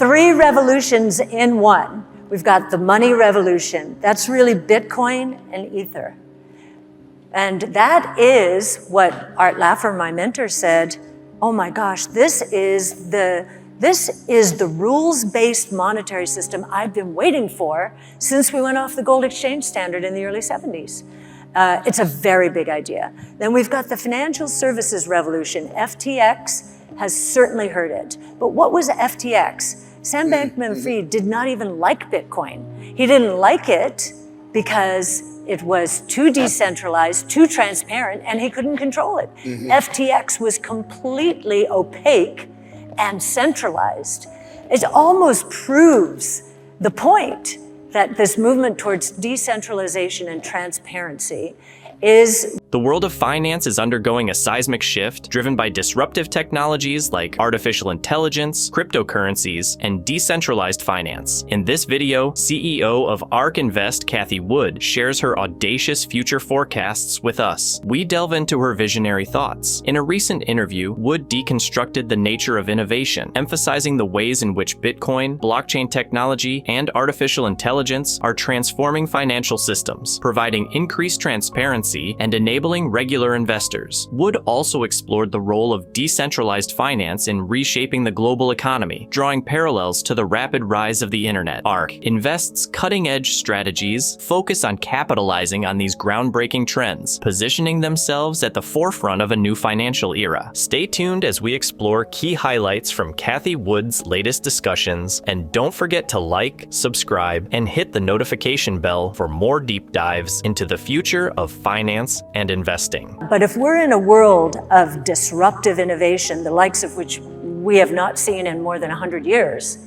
Three revolutions in one. We've got the money revolution. That's really Bitcoin and Ether. And that is what Art Laffer, my mentor, said, oh my gosh, this is the rules-based monetary system I've been waiting for since we went off the gold exchange standard in the early 70s. It's a very big idea. Then we've got the financial services revolution. FTX has certainly heard it. But what was FTX? Sam Bankman-Fried did not even like Bitcoin. He didn't like it because it was too decentralized, too transparent, and he couldn't control it. FTX was completely opaque and centralized. It almost proves the point that this movement towards decentralization and transparency is... The world of finance is undergoing a seismic shift driven by disruptive technologies like artificial intelligence, cryptocurrencies, and decentralized finance. In this video, CEO of ARK Invest, Cathie Wood, shares her audacious future forecasts with us. We delve into her visionary thoughts. In a recent interview, Wood deconstructed the nature of innovation, emphasizing the ways in which Bitcoin, blockchain technology, and artificial intelligence are transforming financial systems, providing increased transparency and enabling regular investors. Wood also explored the role of decentralized finance in reshaping the global economy, drawing parallels to the rapid rise of the internet. ARK Invest's cutting-edge strategies focus on capitalizing on these groundbreaking trends, positioning themselves at the forefront of a new financial era. Stay tuned as we explore key highlights from Cathie Wood's latest discussions, and don't forget to like, subscribe, and hit the notification bell for more deep dives into the future of finance and investing. But if we're in a world of disruptive innovation, the likes of which we have not seen in more than 100 years,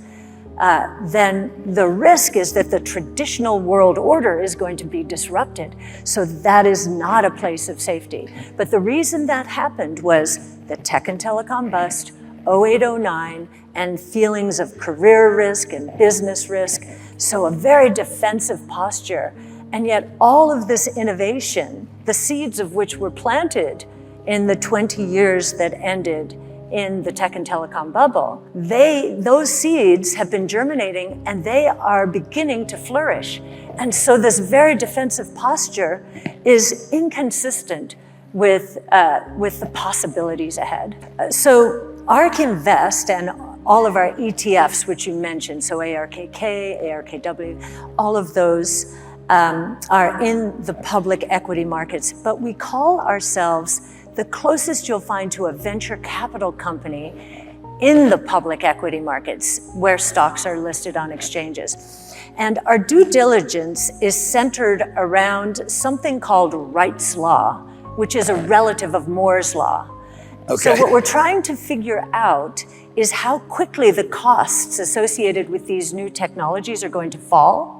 then the risk is that the traditional world order is going to be disrupted. So that is not a place of safety. But the reason that happened was the tech and telecom bust, 08-09, and feelings of career risk and business risk. So a very defensive posture. And yet all of this innovation, the seeds of which were planted in the 20 years that ended in the tech and telecom bubble, those seeds have been germinating and they are beginning to flourish. And so this very defensive posture is inconsistent with the possibilities ahead. So ARK Invest and all of our ETFs, which you mentioned, so ARKK, ARKW, all of those are in the public equity markets, but we call ourselves the closest you'll find to a venture capital company in the public equity markets where stocks are listed on exchanges. And our due diligence is centered around something called Wright's Law, which is a relative of Moore's Law. Okay. So what we're trying to figure out is how quickly the costs associated with these new technologies are going to fall,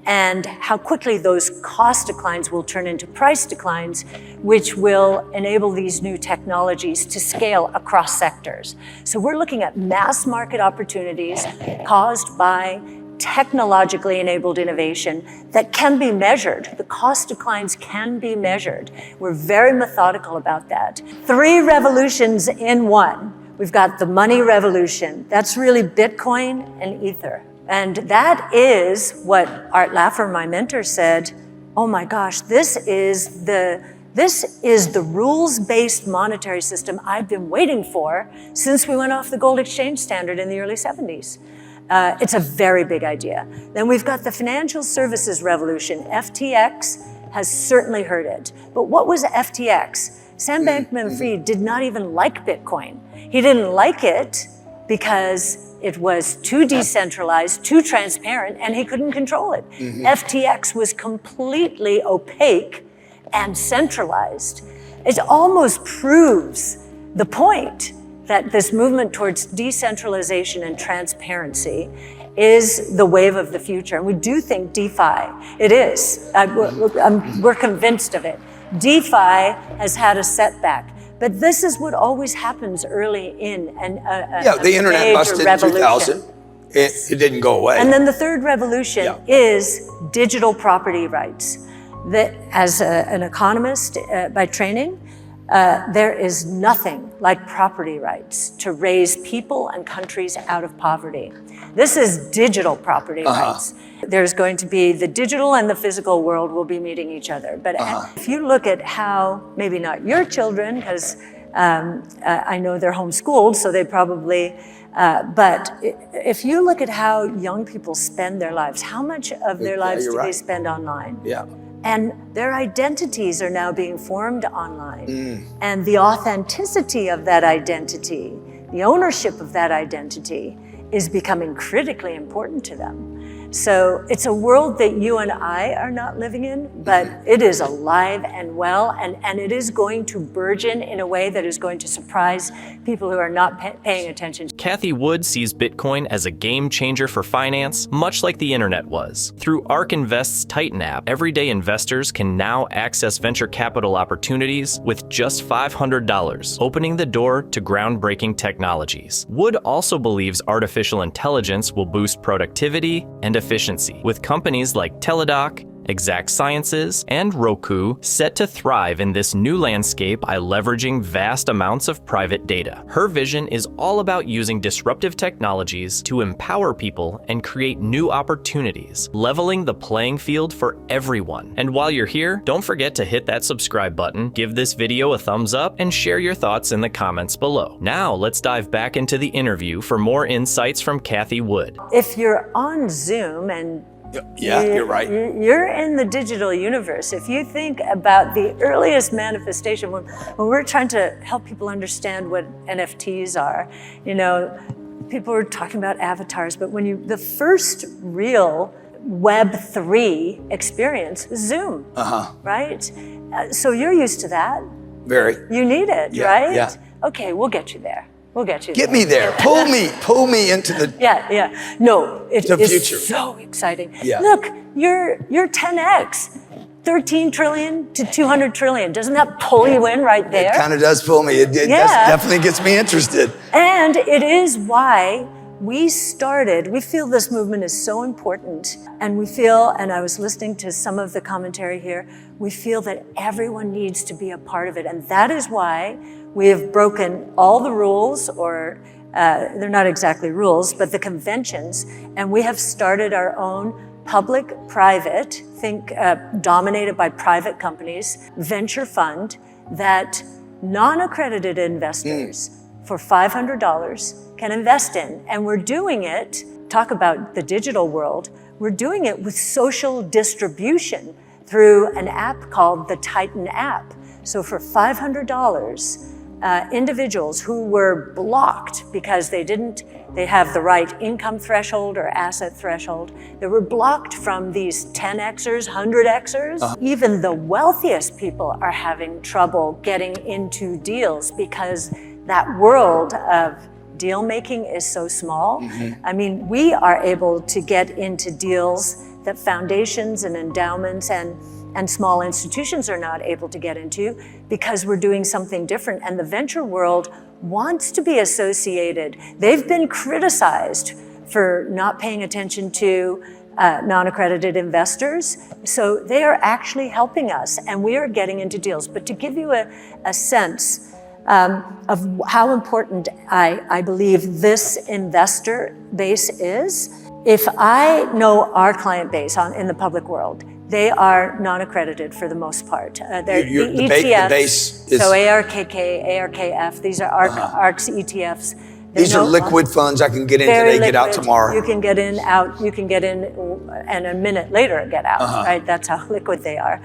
and how quickly those cost declines will turn into price declines, which will enable these new technologies to scale across sectors. So we're looking at mass market opportunities caused by technologically enabled innovation that can be measured. The cost declines can be measured. We're very methodical about that. Three revolutions in one. We've got the money revolution. That's really Bitcoin and Ether. And that is what Art Laffer, my mentor, said, oh my gosh, this is the rules-based monetary system I've been waiting for since we went off the gold exchange standard in the early 70s. It's a very big idea. Then we've got the financial services revolution. FTX has certainly heard it. But what was FTX? Sam Bankman-Fried did not even like Bitcoin. He didn't like it because it was too decentralized, too transparent, and he couldn't control it. FTX was completely opaque and centralized. It almost proves the point that this movement towards decentralization and transparency is the wave of the future. And we do think DeFi, it is. We're convinced of it. DeFi has had a setback. But this is what always happens early in the internet busted in 2000. It didn't go away. And then the third revolution is digital property rights. That, as an economist by training, There is nothing like property rights to raise people and countries out of poverty. This is digital property rights. There's going to be the digital and the physical world will be meeting each other. But if you look at how, maybe not your children, because I know they're homeschooled, so they probably, but if you look at how young people spend their lives, how much of their lives do they spend online? Yeah. And their identities are now being formed online. And the authenticity of that identity, the ownership of that identity is becoming critically important to them. So it's a world that you and I are not living in, but it is alive and well, and it is going to burgeon in a way that is going to surprise people who are not paying attention. Cathie Wood sees Bitcoin as a game changer for finance, much like the internet was. Through ARK Invest's Titan app, everyday investors can now access venture capital opportunities with just $500, opening the door to groundbreaking technologies. Wood also believes artificial intelligence will boost productivity and efficiency, with companies like Teladoc, Exact Sciences, and Roku set to thrive in this new landscape by leveraging vast amounts of private data. Her vision is all about using disruptive technologies to empower people and create new opportunities, leveling the playing field for everyone. And while you're here, don't forget to hit that subscribe button, give this video a thumbs up, and share your thoughts in the comments below. Now, let's dive back into the interview for more insights from Cathie Wood. If you're on Zoom and you're right. You're in the digital universe. If you think about the earliest manifestation, when we're trying to help people understand what NFTs are, people were talking about avatars, but the first real Web3 experience was Zoom, right? So you're used to that. Very. You need it, right? Yeah. Okay, we'll get you there. We'll get you Get there. me there. Pull me into the Yeah. No, it the is future. so exciting. Yeah. Look, you're 10x, 13 trillion to 200 trillion. Doesn't that pull you in right there? It kind of does pull me. It definitely gets me interested. And it is why we feel this movement is so important. And we feel, and I was listening to some of the commentary here, we feel that everyone needs to be a part of it. And that is why we have broken all the rules, or they're not exactly rules, but the conventions, and we have started our own public-private, dominated by private companies, venture fund that non-accredited investors for $500 can invest in. And we're doing it, talk about the digital world, we're doing it with social distribution through an app called the Titan app. So for $500, individuals who were blocked because they have the right income threshold or asset threshold, they were blocked from these 10Xers, 100Xers. Even the wealthiest people are having trouble getting into deals because that world of deal making is so small. I mean, we are able to get into deals that foundations and endowments and small institutions are not able to get into because we're doing something different. And the venture world wants to be associated. They've been criticized for not paying attention to non-accredited investors. So they are actually helping us and we are getting into deals. But to give you a sense of how important I believe this investor base is, if I know our client base in the public world, they are non-accredited for the most part. They're the ETFs, the base is, so ARKK, ARKF, these are ARK's ETFs. These are liquid funds. I can get in today, get out tomorrow. You can get in, out, you can get in, and a minute later get out, right? That's how liquid they are.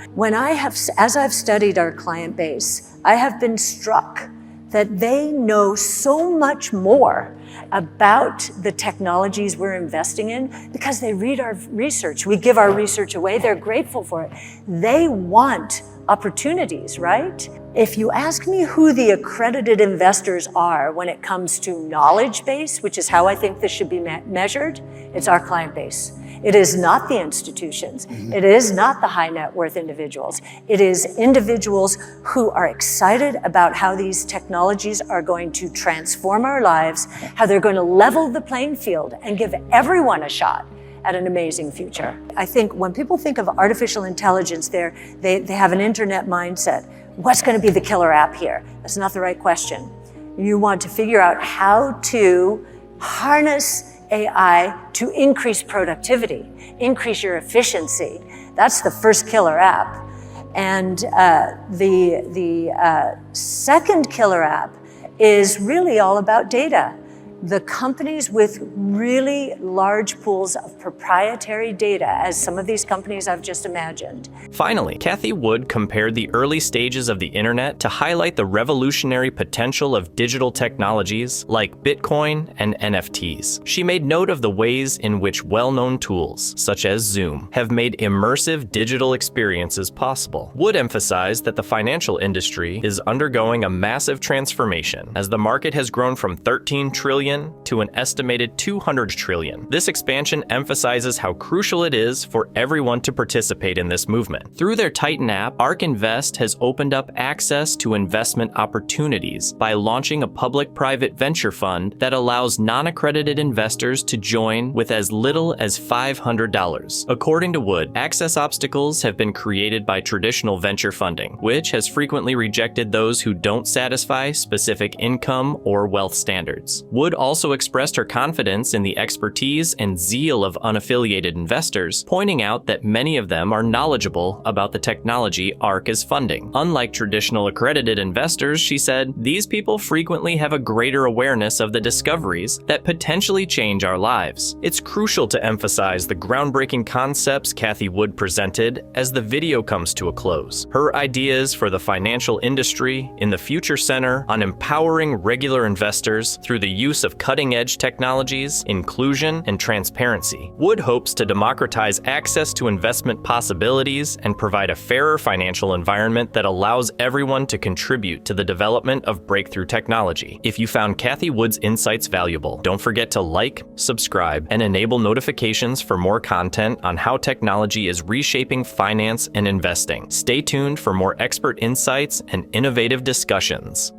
As I've studied our client base, I have been struck that they know so much more about the technologies we're investing in because they read our research. We give our research away. They're grateful for it. They want opportunities, right? If you ask me who the accredited investors are when it comes to knowledge base, which is how I think this should be measured, it's our client base. It is not the institutions. It is not the high net worth individuals. It is individuals who are excited about how these technologies are going to transform our lives, how they're going to level the playing field and give everyone a shot at an amazing future. I think when people think of artificial intelligence, they have an internet mindset. what's going to be the killer app here? That's not the right question. You want to figure out how to harness AI to increase productivity, increase your efficiency. That's the first killer app. And the second killer app is really all about data. The companies with really large pools of proprietary data, as some of these companies I've just imagined. Finally, Cathie Wood compared the early stages of the internet to highlight the revolutionary potential of digital technologies like Bitcoin and NFTs. She made note of the ways in which well-known tools, such as Zoom, have made immersive digital experiences possible. Wood emphasized that the financial industry is undergoing a massive transformation as the market has grown from 13 trillion to an estimated 200 trillion. This expansion emphasizes how crucial it is for everyone to participate in this movement. Through their Titan app, ARK Invest has opened up access to investment opportunities by launching a public-private venture fund that allows non-accredited investors to join with as little as $500. According to Wood, access obstacles have been created by traditional venture funding, which has frequently rejected those who don't satisfy specific income or wealth standards. Wood also expressed her confidence in the expertise and zeal of unaffiliated investors, pointing out that many of them are knowledgeable about the technology ARK is funding. Unlike traditional accredited investors, she said, these people frequently have a greater awareness of the discoveries that potentially change our lives. It's crucial to emphasize the groundbreaking concepts Cathie Wood presented as the video comes to a close. Her ideas for the financial industry in the Future Center on empowering regular investors through the use of cutting-edge technologies, inclusion, and transparency. Wood hopes to democratize access to investment possibilities and provide a fairer financial environment that allows everyone to contribute to the development of breakthrough technology. If you found Cathie Wood's insights valuable, don't forget to like, subscribe, and enable notifications for more content on how technology is reshaping finance and investing. Stay tuned for more expert insights and innovative discussions.